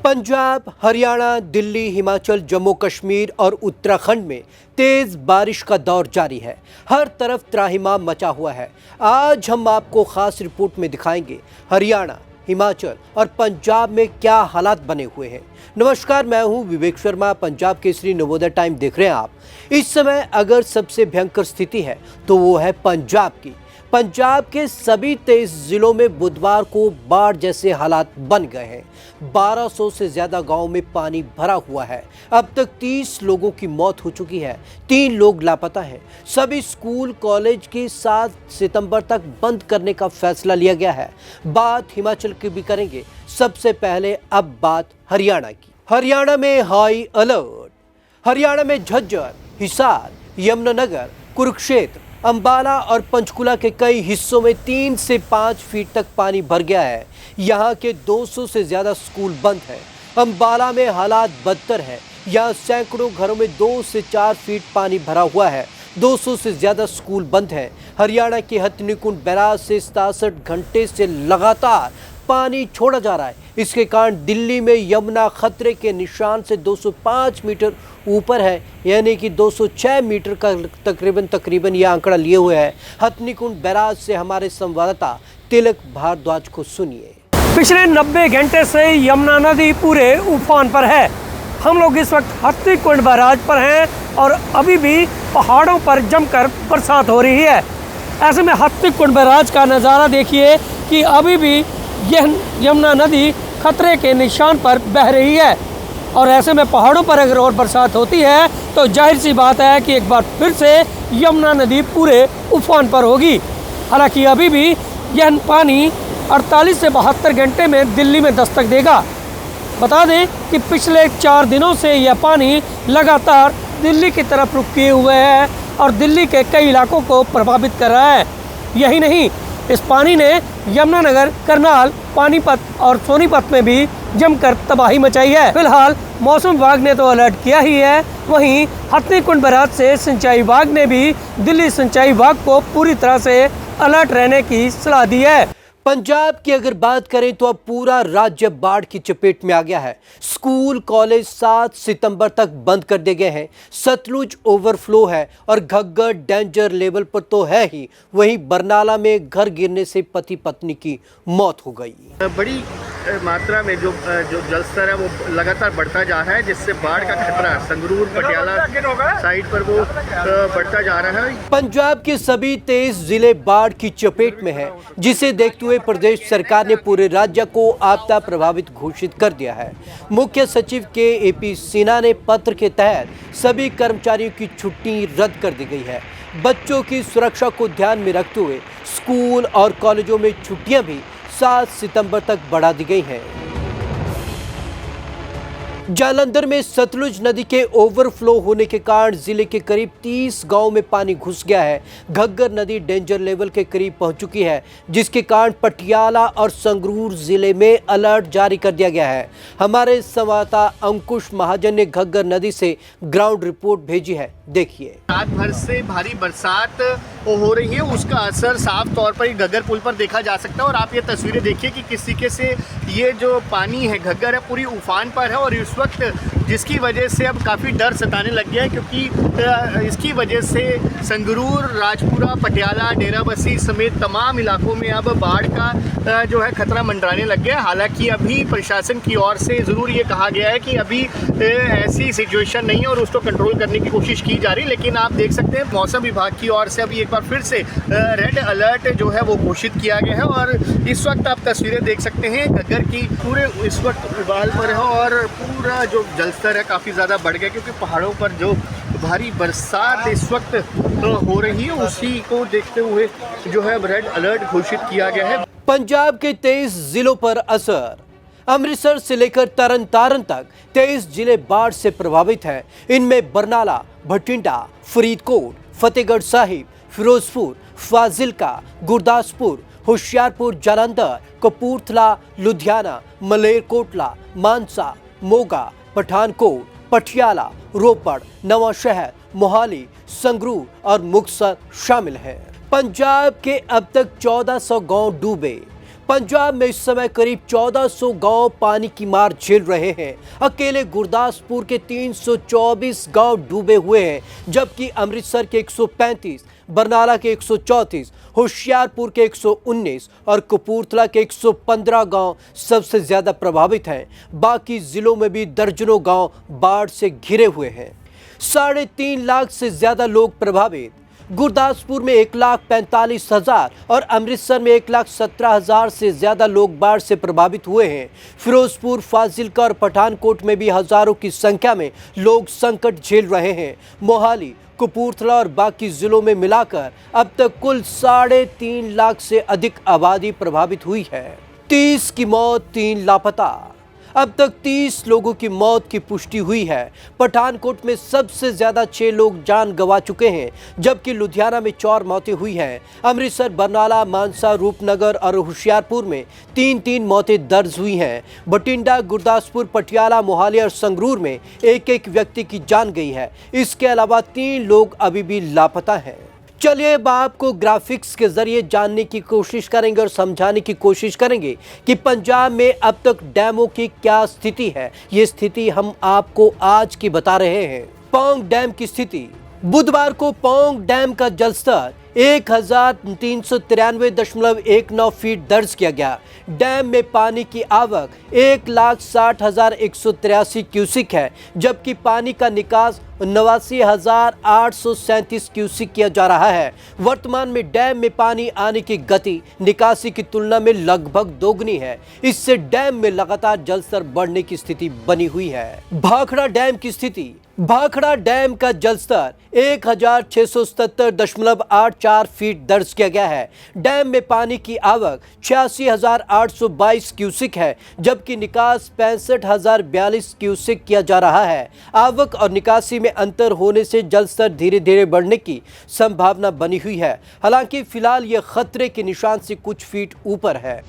पंजाब, हरियाणा, दिल्ली, हिमाचल, जम्मू कश्मीर और उत्तराखंड में तेज बारिश का दौर जारी है। हर तरफ त्राहिमाम मचा हुआ है। आज हम आपको खास रिपोर्ट में दिखाएंगे हरियाणा, हिमाचल और पंजाब में क्या हालात बने हुए हैं। नमस्कार, मैं हूं विवेक शर्मा। पंजाब केसरी नवोदय टाइम देख रहे हैं आप। इस समय अगर सबसे भयंकर स्थिति है तो वो है पंजाब की। पंजाब के सभी 23 जिलों में बुधवार को बाढ़ जैसे हालात बन गए हैं। 1200 से ज्यादा गांवों में पानी भरा हुआ है। अब तक 30 लोगों की मौत हो चुकी है। 3 लोग लापता हैं। सभी स्कूल कॉलेज की 7 सितंबर तक बंद करने का फैसला लिया गया है। बात हिमाचल की भी करेंगे। सबसे पहले अब बात हरियाणा की। हरियाणा में हाई अलर्ट। हरियाणा में झज्जर, हिसार, यमुनानगर, कुरुक्षेत्र, अंबाला और पंचकुला के कई हिस्सों में 3 से 5 फीट तक पानी भर गया है। यहाँ के 200 से ज्यादा स्कूल बंद हैं। अंबाला में हालात बदतर है। यहाँ सैकड़ों घरों में 2 से 4 फीट पानी भरा हुआ है। 200 से ज्यादा स्कूल बंद हैं। हरियाणा के हथनीकुंड बैराज से 67 घंटे से लगातार पानी छोड़ा जा रहा है। इसके कारण दिल्ली में यमुना खतरे के निशान से 205 मीटर ऊपर है, यानी कि 206 मीटर का तकरीबन यह आंकड़ा लिए हुए है। हथनीकुंड बैराज से हमारे संवाददाता तिलक भारद्वाज को सुनिए। पिछले 90 घंटे से यमुना नदी पूरे उफान पर है। हम लोग इस वक्त हथनीकुंड बैराज पर हैं और अभी भी पहाड़ों पर जमकर बरसात हो रही है। ऐसे में हथनीकुंड बैराज का नज़ारा देखिए कि अभी भी यह यमुना नदी खतरे के निशान पर बह रही है। और ऐसे में पहाड़ों पर अगर और बरसात होती है तो जाहिर सी बात है कि एक बार फिर से यमुना नदी पूरे उफान पर होगी। हालांकि अभी भी यह पानी 48 से 72 घंटे में दिल्ली में दस्तक देगा। बता दें कि पिछले 4 दिनों से यह पानी लगातार दिल्ली की तरफ रुख किए हुए है और दिल्ली के कई इलाकों को प्रभावित कर रहा है। यही नहीं, इस पानी ने यमुनानगर, करनाल, पानीपत और सोनीपत में भी जमकर तबाही मचाई है। फिलहाल मौसम विभाग ने तो अलर्ट किया ही है, वहीं हथनीकुंड बैराज से सिंचाई विभाग ने भी दिल्ली सिंचाई विभाग को पूरी तरह से अलर्ट रहने की सलाह दी है। पंजाब की अगर बात करें तो अब पूरा राज्य बाढ़ की चपेट में आ गया है। स्कूल कॉलेज 7 सितंबर तक बंद कर दिए गए हैं। सतलुज ओवरफ्लो है और घग्गर डेंजर लेवल पर तो है ही, वहीं बरनाला में घर गिरने से पति पत्नी की मौत हो गई। बड़ी मात्रा में जो जल स्तर है वो लगातार बढ़ता जा रहा है, जिससे बाढ़ का खतरा संगरूर पटियाला साइड पर वो बढ़ता जा रहा है। पंजाब के सभी 23 जिले बाढ़ की चपेट में हैं, जिसे देखते हुए प्रदेश सरकार ने पूरे राज्य को आपदा प्रभावित घोषित कर दिया है। मुख्य सचिव के AP सिन्हा ने पत्र के तहत सभी कर्मचारियों की छुट्टी रद्द कर दी गई है। बच्चों की सुरक्षा को ध्यान में रखते हुए स्कूल और कॉलेजों में छुट्टियां भी 7 सितंबर तक बढ़ा दी गई हैं। जालंधर में सतलुज नदी के ओवरफ्लो होने के कारण जिले के करीब 30 गांवों में पानी घुस गया है। घग्गर नदी डेंजर लेवल के करीब पहुंच चुकी है, जिसके कारण पटियाला और संगरूर जिले में अलर्ट जारी कर दिया गया है। हमारे संवाददाता अंकुश महाजन ने घग्गर नदी से ग्राउंड रिपोर्ट भेजी है, देखिए। रात भर से भारी बरसात हो रही है, उसका असर साफ तौर पर घग्गर पुल पर देखा जा सकता है। और आप ये तस्वीरें देखिए कि किस तरीके से ये जो पानी है घग्गर है पूरी उफान पर है। और इस वक्त जिसकी वजह से अब काफ़ी डर सताने लग गया है, क्योंकि इसकी वजह से संगरूर, राजपुरा, पटियाला, डेराबस्सी समेत तमाम इलाकों में अब बाढ़ का जो है खतरा मंडराने लग गया है। हालांकि अभी प्रशासन की ओर से ज़रूर ये कहा गया है कि अभी ऐसी सिचुएशन नहीं है और उसको कंट्रोल करने की कोशिश की जा रही। लेकिन आप देख सकते हैं मौसम विभाग की ओर से अभी एक बार फिर से रेड अलर्ट जो है वो घोषित किया गया है। और इस वक्त आप तस्वीरें देख सकते हैं घग्गर की पूरे इस वक्त उबाल पर है और पूरा जो जलस्तर है काफ़ी ज़्यादा बढ़ गया, क्योंकि पहाड़ों पर जो भारी बरसात इस वक्त हो रही है उसी को देखते हुए जो है रेड अलर्ट घोषित किया गया है। पंजाब के 23 जिलों पर असर। अमृतसर से लेकर तरन तारन तक 23 जिले बाढ़ से प्रभावित हैं। इनमें बरनाला, भटिंडा, फरीदकोट, फतेहगढ़ साहिब, फिरोजपुर, फाजिलका, गुरदासपुर, होशियारपुर, जालंधर, कपूरथला, लुधियाना, मलेरकोटला, मानसा, मोगा, पठानकोट, पटियाला, रोपड़, नवांशहर, मोहाली, संगरूर और मुक्तसर शामिल हैं। पंजाब के अब तक 1400 गांव डूबे। पंजाब में इस समय करीब 1400 गांव पानी की मार झेल रहे हैं। अकेले गुरदासपुर के 324 गांव डूबे हुए हैं, जबकि अमृतसर के 135, बरनाला के 134, होशियारपुर के 119 और कपूरथला के 115 गांव सबसे ज्यादा प्रभावित हैं। बाकी जिलों में भी दर्जनों गांव बाढ़ से घिरे हुए हैं। 3.5 लाख से ज्यादा लोग प्रभावित। गुरदासपुर में 1,45,000 और अमृतसर में 1,17,000 से ज्यादा लोग बाढ़ से प्रभावित हुए हैं। फिरोजपुर, फाजिलका और पठानकोट में भी हजारों की संख्या में लोग संकट झेल रहे हैं। मोहाली, कपूरथला और बाकी जिलों में मिलाकर अब तक कुल 3.5 लाख से अधिक आबादी प्रभावित हुई है। 30 की मौत, 3 लापता। अब तक 30 लोगों की मौत की पुष्टि हुई है। पठानकोट में सबसे ज्यादा 6 लोग जान गंवा चुके हैं, जबकि लुधियाना में 4 मौतें हुई हैं। अमृतसर, बरनाला, मानसा, रूपनगर और होशियारपुर में 3-3 मौतें दर्ज हुई हैं। बठिंडा, गुरदासपुर, पटियाला, मोहाली और संगरूर में एक व्यक्ति की जान गई है। इसके अलावा 3 लोग अभी भी लापता हैं। चलिए अब आपको ग्राफिक्स के जरिए जानने की कोशिश करेंगे और समझाने की कोशिश करेंगे कि पंजाब में अब तक डैमों की क्या स्थिति है। ये स्थिति हम आपको आज की बता रहे हैं। पौंग डैम की स्थिति। बुधवार को पौंग डैम का जलस्तर 1393.19 फीट दर्ज किया गया। डैम में पानी की आवक 1,60,183 क्यूसिक है, जबकि पानी का निकास 89,837 क्यूसिक किया जा रहा है। वर्तमान में डैम में पानी आने की गति निकासी की तुलना में लगभग दोगुनी है। इससे डैम में लगातार जलस्तर बढ़ने की स्थिति बनी हुई है। भाखड़ा डैम की स्थिति। भाखड़ा डैम का जलस्तर 1,677.84 फीट दर्ज किया गया है। डैम में पानी की आवक 86,822 क्यूसिक है, जबकि निकास 65,042 क्यूसिक किया जा रहा है। आवक और निकासी में अंतर होने से जलस्तर धीरे धीरे बढ़ने की संभावना बनी हुई है। हालांकि फिलहाल यह खतरे के निशान से कुछ फीट ऊपर है।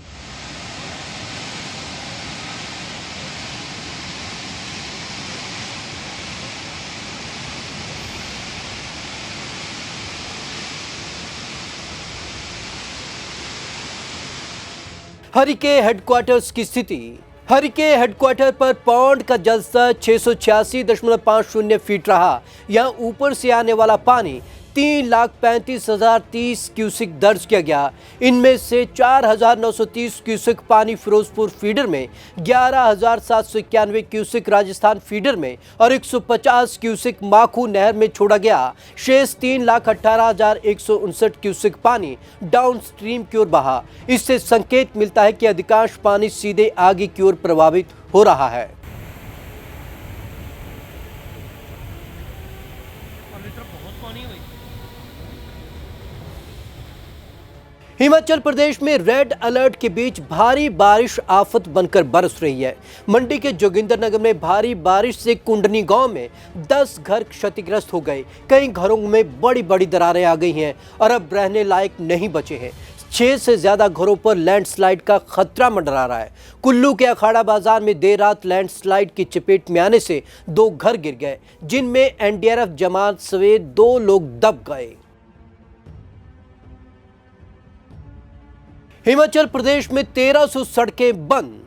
हरिके हेडक्वार्टर्स की स्थिति। हरिके हेडक्वार्टर पर पौंड का जलस्तर 686.50 फीट रहा। यहाँ ऊपर से आने वाला पानी 3,35,030 क्यूसिक दर्ज किया गया। इनमें से 4,930 क्यूसिक पानी फिरोजपुर फीडर में, 11,791 क्यूसिक राजस्थान फीडर में और 150 क्यूसिक माखू नहर में छोड़ा गया। शेष 3,18,159 क्यूसिक पानी डाउन स्ट्रीम की ओर बहा। इससे संकेत मिलता है कि अधिकांश पानी सीधे आगे की ओर प्रवाहित हो रहा है। हिमाचल प्रदेश में रेड अलर्ट के बीच भारी बारिश आफत बनकर बरस रही है। मंडी के जोगिंदरनगर में भारी बारिश से कुंडनी गांव में 10 घर क्षतिग्रस्त हो गए। कई घरों में बड़ी बड़ी दरारें आ गई हैं और अब रहने लायक नहीं बचे हैं। 6 से ज्यादा घरों पर लैंडस्लाइड का खतरा मंडरा रहा है। कुल्लू के अखाड़ा बाजार में देर रात लैंडस्लाइड की चपेट में आने से 2 घर गिर गए, जिनमें एनडीआरएफ जवान समेत 2 लोग दब गए। हिमाचल प्रदेश में 1300 सड़कें बंद।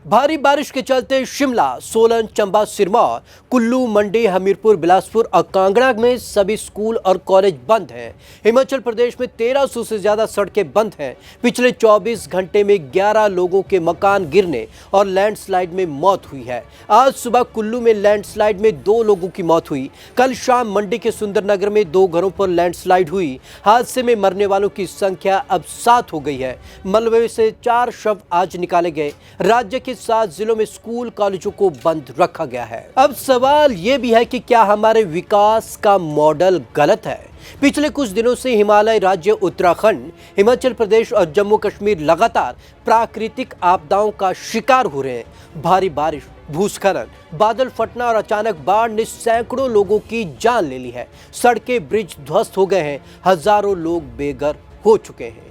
भारी बारिश के चलते शिमला, सोलन, चंबा, सिरमौर, कुल्लू, मंडी, हमीरपुर, बिलासपुर और कांगड़ा में सभी स्कूल और कॉलेज बंद हैं। हिमाचल प्रदेश में 1300 से ज़्यादा सड़कें बंद हैं। पिछले 24 घंटे में 11 लोगों के मकान गिरने और लैंडस्लाइड में मौत हुई है। आज सुबह कुल्लू में लैंडस्लाइड में 2 लोगों की मौत हुई। कल शाम मंडी के सुंदरनगर में 2 घरों पर लैंडस्लाइड हुई। हादसे में मरने वालों की संख्या अब 7 हो गई है। मलबे से 4 शव आज निकाले गए। राज्य के 7 जिलों में स्कूल कॉलेजों को बंद रखा गया है। अब सवाल यह भी है कि क्या हमारे विकास का मॉडल गलत है? पिछले कुछ दिनों से हिमालय राज्य उत्तराखंड, हिमाचल प्रदेश और जम्मू कश्मीर लगातार प्राकृतिक आपदाओं का शिकार हो रहे हैं। भारी बारिश, भूस्खलन, बादल फटना और अचानक बाढ़ ने सैकड़ों लोगों की जान ले ली है। सड़कें, ब्रिज ध्वस्त हो गए हैं। हजारों लोग बेघर हो चुके हैं।